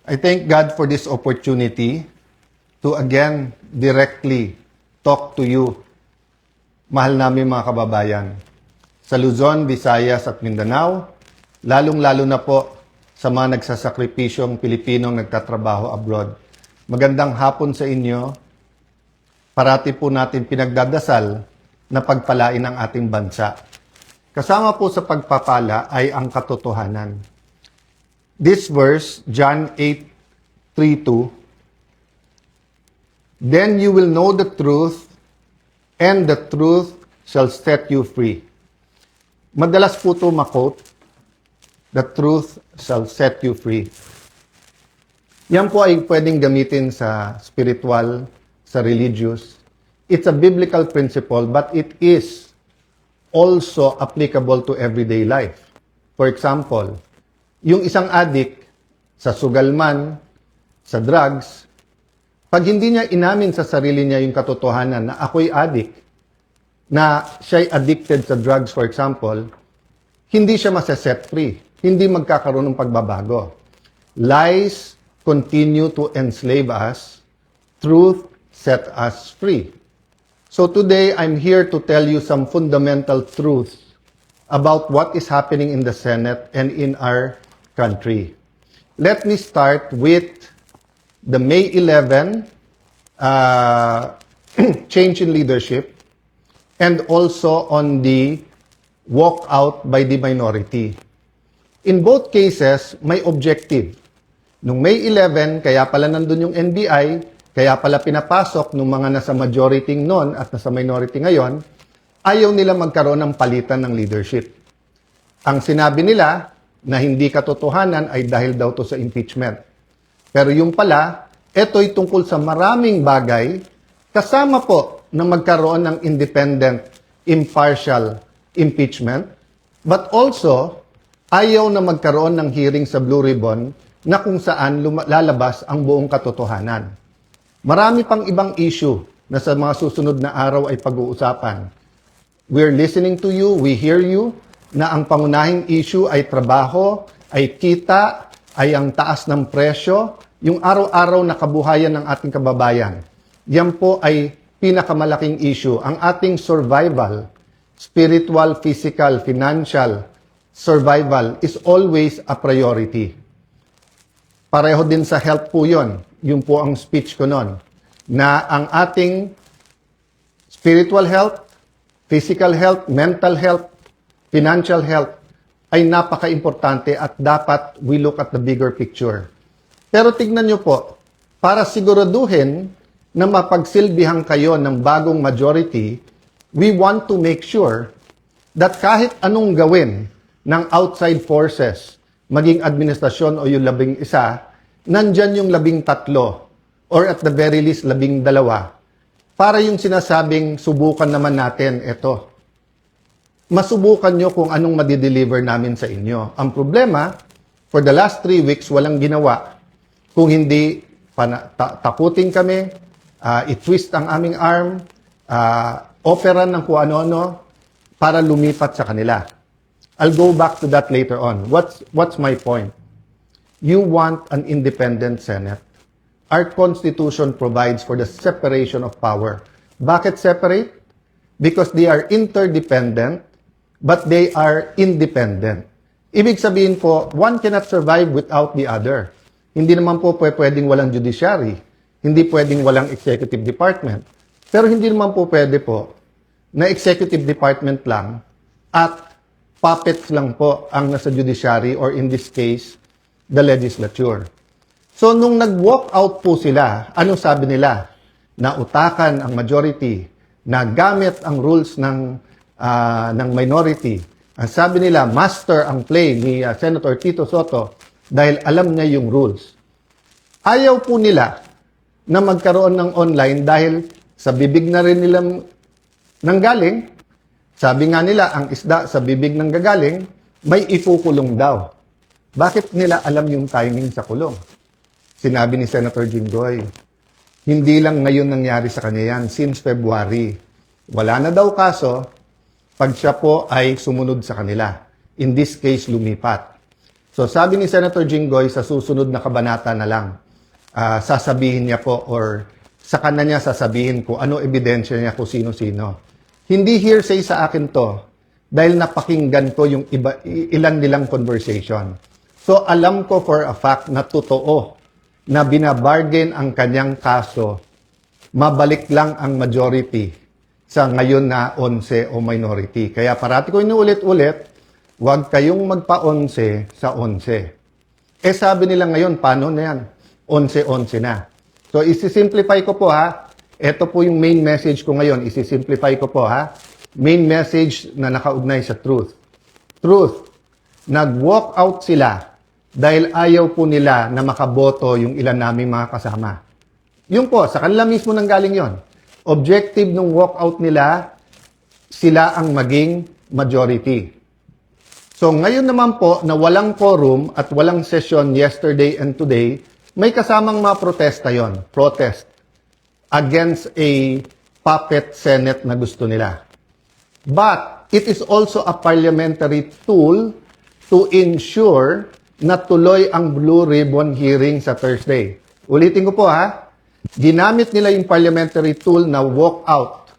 I thank God for this opportunity to again directly talk to you, mahal namin mga kababayan, sa Luzon, Visayas at Mindanao, lalong-lalo na po sa mga nagsasakripisyong Pilipinong nagtatrabaho abroad. Magandang hapon sa inyo. Parati po natin pinagdadasal na pagpalain ang ating bansa. Kasama po sa pagpapala ay ang katotohanan. This verse, John 8:32, "Then you will know the truth, and the truth shall set you free." Madalas po ito makot, "The truth shall set you free." Yan po ay pwedeng gamitin sa spiritual, sa religious. It's a biblical principle, but it is also applicable to everyday life. For example, yung isang addict sa sugal man, sa drugs, pag hindi niya inamin sa sarili niya yung katotohanan na ako'y addict, na siya'y addicted sa drugs, for example, hindi siya masaset free. Hindi magkakaroon ng pagbabago. Lies continue to enslave us. Truth set us free. So today, I'm here to tell you some fundamental truths about what is happening in the Senate and in our country. Let me start with the May 11 change in leadership and also on the walkout by the minority. In both cases, may objective. Nung May 11, kaya pala nandun yung NBI, kaya pala pinapasok ng mga nasa majority noon at nasa minority ngayon, ayaw nila magkaroon ng palitan ng leadership. Ang sinabi nila na hindi katotohanan ay dahil daw to sa impeachment. Pero yung pala, ito'y tungkol sa maraming bagay, kasama po na magkaroon ng independent, impartial impeachment, but also, ayaw na magkaroon ng hearing sa Blue Ribbon na kung saan lalabas ang buong katotohanan. Marami pang ibang issue na sa mga susunod na araw ay pag-uusapan. We're listening to you, we hear you, na ang pangunahing issue ay trabaho, ay kita, ay ang taas ng presyo, yung araw-araw na kabuhayan ng ating kababayan. Yan po ay pinakamalaking issue. Ang ating survival, spiritual, physical, financial survival is always a priority. Pareho din sa health po yun. Yun po ang speech ko noon. Na ang ating spiritual health, physical health, mental health, financial health ay napaka-importante at dapat we look at the bigger picture. Pero tignan nyo po, para siguraduhin na mapagsilbihan kayo ng bagong majority, we want to make sure that kahit anong gawin ng outside forces, maging administrasyon o yung 11, nandyan yung 13 or at the very least 12 para yung sinasabing subukan naman natin ito. Masubukan nyo kung anong madideliver namin sa inyo. Ang problema, for the last 3 weeks, walang ginawa. Kung hindi, takutin kami, i-twist ang aming arm, operan ng kung ano-ano, para lumipat sa kanila. I'll go back to that later on. What's my point? You want an independent Senate. Our Constitution provides for the separation of power. Bakit separate? Because they are interdependent, but they are independent. Ibig sabihin po, one cannot survive without the other. Hindi naman po pwedeng walang judiciary. Hindi pwedeng walang executive department. Pero hindi naman po pwede po na executive department lang at puppets lang po ang nasa judiciary or in this case, the legislature. So nung nag-walk out po sila, anong sabi nila? Na utakan ang majority, na gamit ang rules ng minority. Ang sabi nila, master ang play ni Senator Tito Sotto dahil alam niya yung rules. Ayaw po nila na magkaroon ng online dahil sa bibig na rin nilang nanggaling. Sabi nga nila, ang isda sa bibig ng gagaling, may ikukulong daw. Bakit nila alam yung timing sa kulong? Sinabi ni Senator Jinggoy, hindi lang ngayon nangyari sa kanya yan, since February. Wala na daw kaso, pag siya po ay sumunod sa kanila. In this case, lumipat. So sabi ni Senator Jinggoy, sa susunod na kabanata na lang, sasabihin niya po or sa kanya niya sasabihin kung ano ebidensya niya kung sino-sino. Hindi hearsay sa akin to dahil napakinggan ko yung ilan nilang conversation. So alam ko for a fact na totoo na binabargain ang kanyang kaso, mabalik lang ang majority sa ngayon na 11 o minority. Kaya parati ko inuulit-ulit, huwag kayong magpa-11 sa 11. Sabi nila ngayon, paano na yan? 11-11 na. So, isi-simplify ko po ha. Ito po yung main message ko ngayon. Isi-simplify ko po ha. Main message na nakaugnay sa truth. Truth. Nag-walk out sila dahil ayaw po nila na makaboto yung ilan naming mga kasama. Yun po, sa kanila mismo nanggaling yon. Objective ng walkout nila, sila ang maging majority. So ngayon naman po na walang quorum at walang session yesterday and today, may kasamang mga protesta yon. Protest against a puppet Senate na gusto nila. But it is also a parliamentary tool to ensure na tuloy ang Blue Ribbon hearing sa Thursday. Ulitin ko po ha. Ginamit nila yung parliamentary tool na walk out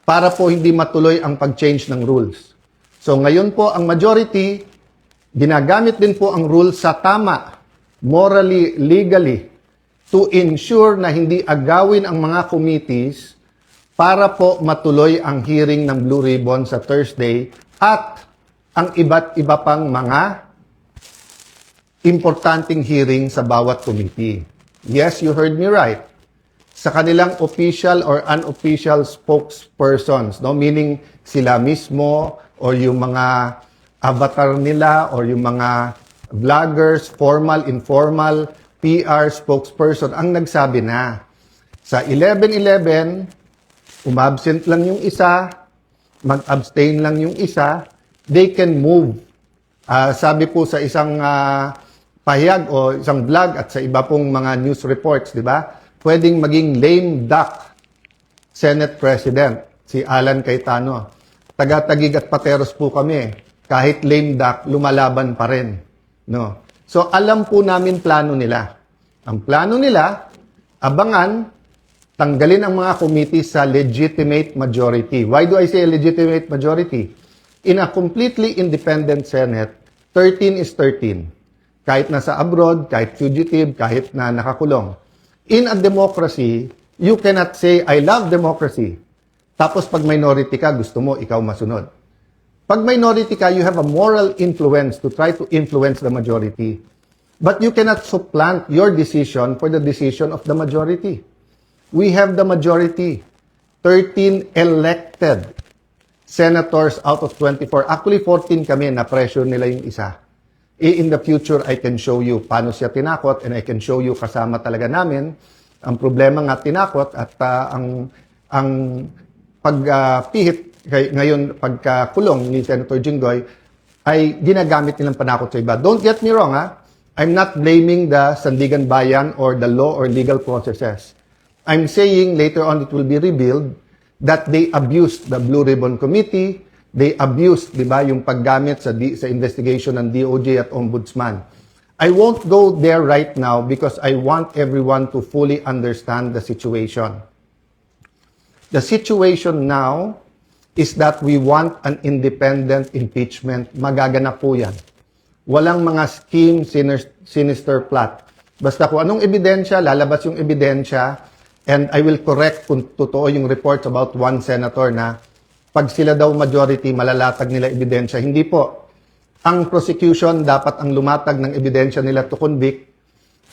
para po hindi matuloy ang pag-change ng rules. So ngayon po ang majority, ginagamit din po ang rules sa tama, morally, legally, to ensure na hindi agawin ang mga committees para po matuloy ang hearing ng Blue Ribbon sa Thursday at ang iba't iba pang mga importanteng hearing sa bawat committee. Yes, you heard me right. Sa kanilang official or unofficial spokespersons, no? Meaning sila mismo or yung mga avatar nila or yung mga vloggers, formal, informal, PR spokesperson ang nagsabi na sa 11-11, umabsent lang yung isa, mag-abstain lang yung isa, they can move. Sabi po sa isang pahayag o isang vlog at sa iba pong mga news reports, di ba? Pwedeng maging lame duck Senate President, si Alan Cayetano. Taga-Taguig at Pateros po kami. Kahit lame duck, lumalaban pa rin. No? So, alam po namin plano nila. Ang plano nila, abangan, tanggalin ang mga committee sa legitimate majority. Why do I say legitimate majority? In a completely independent Senate, 13 is 13. Kahit nasa abroad, kahit fugitive, kahit na nakakulong. In a democracy, you cannot say, I love democracy. Tapos pag minority ka, gusto mo, ikaw masunod. Pag minority ka, you have a moral influence to try to influence the majority. But you cannot supplant your decision for the decision of the majority. We have the majority. 13 elected senators out of 24. Actually, 14 kami, na-pressure nila yung isa. In the future, I can show you paano siya tinakot and I can show you kasama talaga namin. Ang problema nga tinakot at ang pagpihit ngayon pagkakulong ni Senator Jinggoy ay ginagamit nilang panakot sa iba. Don't get me wrong, ha? I'm not blaming the Sandigan Bayan or the law or legal processes. I'm saying later on it will be revealed that they abused the Blue Ribbon Committee. They abused, di ba, yung paggamit sa investigation ng DOJ at Ombudsman. I won't go there right now because I want everyone to fully understand the situation. The situation now is that we want an independent impeachment. Magaganap po yan. Walang mga scheme, sinister plot. Basta kung anong ebidensya, lalabas yung ebidensya, and I will correct kung totoo yung reports about one senator na pag sila daw majority, malalatag nila ebidensya. Hindi po. Ang prosecution dapat ang lumatag ng ebidensya nila to convict.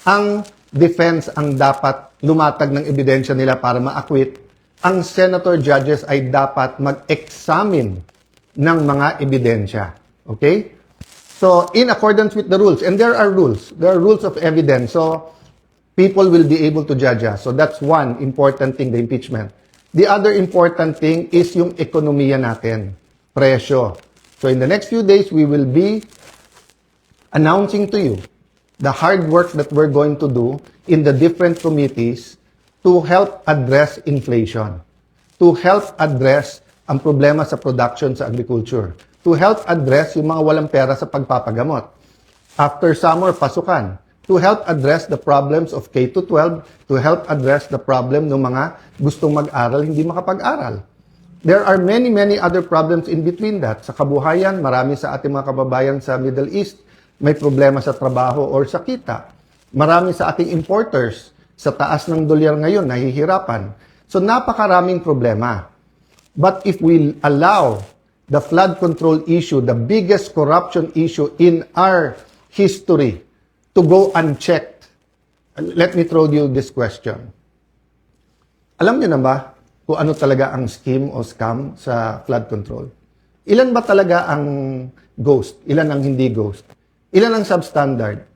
Ang defense ang dapat lumatag ng ebidensya nila para ma-acquit. Ang senator judges ay dapat mag-examine ng mga ebidensya. Okay? So, in accordance with the rules, and there are rules of evidence. So, people will be able to judge us. So, that's one important thing, the impeachment. The other important thing is yung ekonomiya natin, presyo. So in the next few days, we will be announcing to you the hard work that we're going to do in the different committees to help address inflation, to help address ang problema sa production sa agriculture, to help address yung mga walang pera sa pagpapagamot. After summer, pasukan. To help address the problems of K-12, to help address the problem ng mga gustong mag-aral, hindi makapag-aral. There are many, many other problems in between that. Sa kabuhayan, marami sa ating mga kababayan sa Middle East may problema sa trabaho or sa kita. Marami sa ating importers sa taas ng dolyar ngayon, nahihirapan. So napakaraming problema. But if we allow the flood control issue, the biggest corruption issue in our history, to go unchecked, let me throw you this question. Alam niyo na ba kung ano talaga ang scheme o scam sa flood control? Ilan ba talaga ang ghost? Ilan ang hindi ghost? Ilan ang substandard?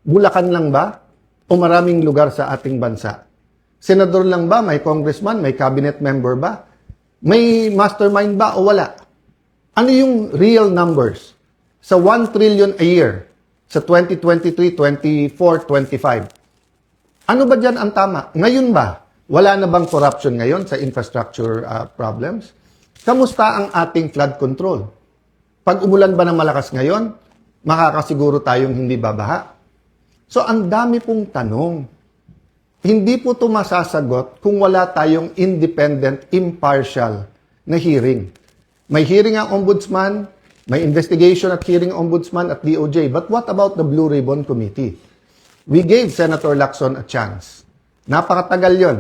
Bulacan lang ba? O maraming lugar sa ating bansa? Senador lang ba? May congressman? May cabinet member ba? May mastermind ba o wala? Ano yung real numbers? Sa 1 trillion a year, sa 2023, 24, 25. Ano ba dyan ang tama? Ngayon ba? Wala na bang corruption ngayon sa infrastructure problems? Kamusta ang ating flood control? Pag umulan ba ng malakas ngayon, makakasiguro tayong hindi babaha? So, ang dami pong tanong. Hindi po ito masasagot kung wala tayong independent, impartial na hearing. May hearing ang ombudsman, may investigation at hearing ombudsman at DOJ. But what about the Blue Ribbon Committee? We gave Senator Lacson a chance. Napakatagal yon.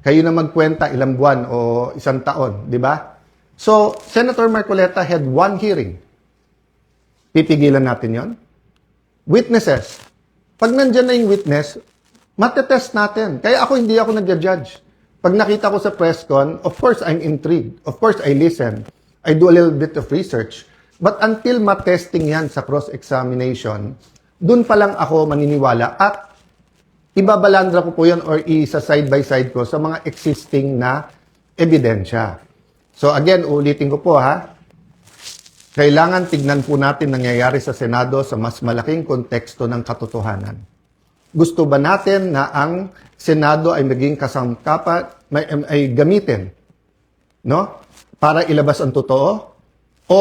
Kayo na magkwenta ilang buwan o isang taon, di ba? So, Senator Marcoleta had one hearing. Pipigilan natin yon. Witnesses. Pag nandyan na yung witness, matetest natin. Kaya hindi ako nag-judge. Pag nakita ko sa press con, of course I'm intrigued. Of course I listen. I do a little bit of research. But until matesting yan sa cross-examination, dun pa lang ako maniniwala at ibabalandra ko po yun or isa side by side ko sa mga existing na ebidensya. So again, ulitin ko po ha, kailangan tignan po natin nangyayari sa Senado sa mas malaking konteksto ng katotohanan. Gusto ba natin na ang Senado ay maging kasangkapan, ay gamitin, no? Para ilabas ang totoo? O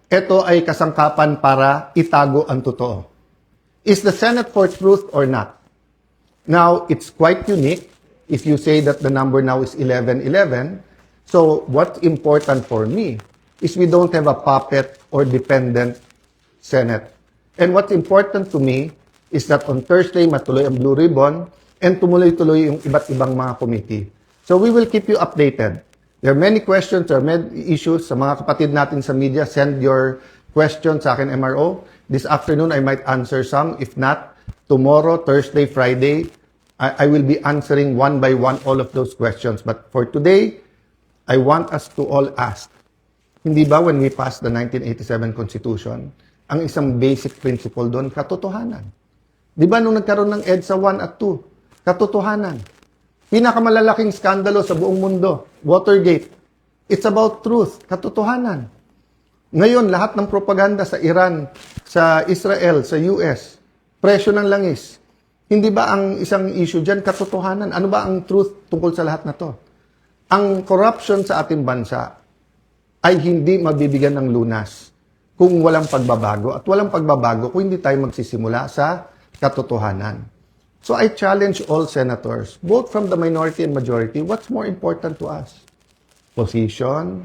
ito ay kasangkapan para itago ang totoo? Is the Senate for truth or not? Now, it's quite unique if you say that the number now is 11-11. So, what's important for me is we don't have a puppet or dependent Senate. And what's important to me is that on Thursday, matuloy ang Blue Ribbon and tumuloy-tuloy yung iba't ibang mga committee. So, we will keep you updated. There are many questions, there are many issues. Sa mga kapatid natin sa media, send your questions sa akin, MRO. This afternoon, I might answer some. If not, tomorrow, Thursday, Friday, I will be answering one by one all of those questions. But for today, I want us to all ask, hindi ba when we passed the 1987 Constitution, ang isang basic principle doon, katotohanan? Di ba nung nagkaroon ng EDSA 1 at 2, katotohanan? Pinakamalalaking skandalo sa buong mundo, Watergate. It's about truth, katotohanan. Ngayon, lahat ng propaganda sa Iran, sa Israel, sa US, presyo ng langis. Hindi ba ang isang issue dyan, katotohanan? Ano ba ang truth tungkol sa lahat na to? Ang corruption sa ating bansa ay hindi mabibigyan ng lunas kung walang pagbabago. At walang pagbabago kung hindi tayo magsisimula sa katotohanan. So I challenge all senators, both from the minority and majority, what's more important to us? Position,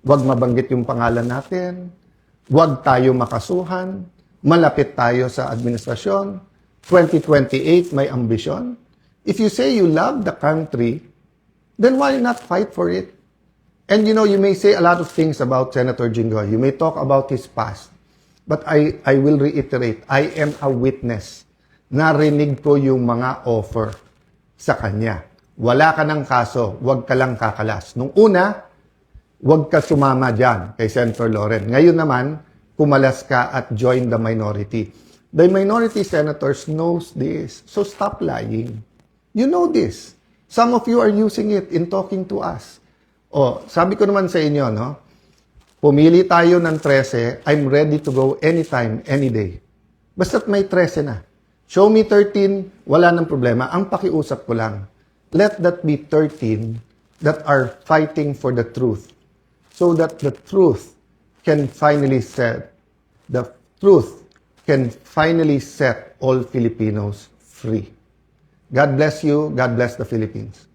wag mabanggit yung pangalan natin, wag tayo makasuhan, malapit tayo sa administrasyon, 2028 may ambisyon. If you say you love the country, then why not fight for it? And you know, you may say a lot of things about Senator Jinggoy. You may talk about his past. But I will reiterate, I am a witness. Narinig ko yung mga offer sa kanya. Wala ka ng kaso, wag ka lang kakalas. Nung una, wag ka sumama dyan kay Senator Loren. Ngayon naman, kumalas ka at join the minority. The minority senators knows this. So stop lying. You know this. Some of you are using it in talking to us. O, sabi ko naman sa inyo, no? Pumili tayo ng 13, I'm ready to go anytime, any day. Basta't may 13 na. Show me 13, wala nang problema. Ang pakiusap ko lang, let that be 13 that are fighting for the truth. So that the truth can finally said, the truth can finally set all Filipinos free. God bless you. God bless the Philippines.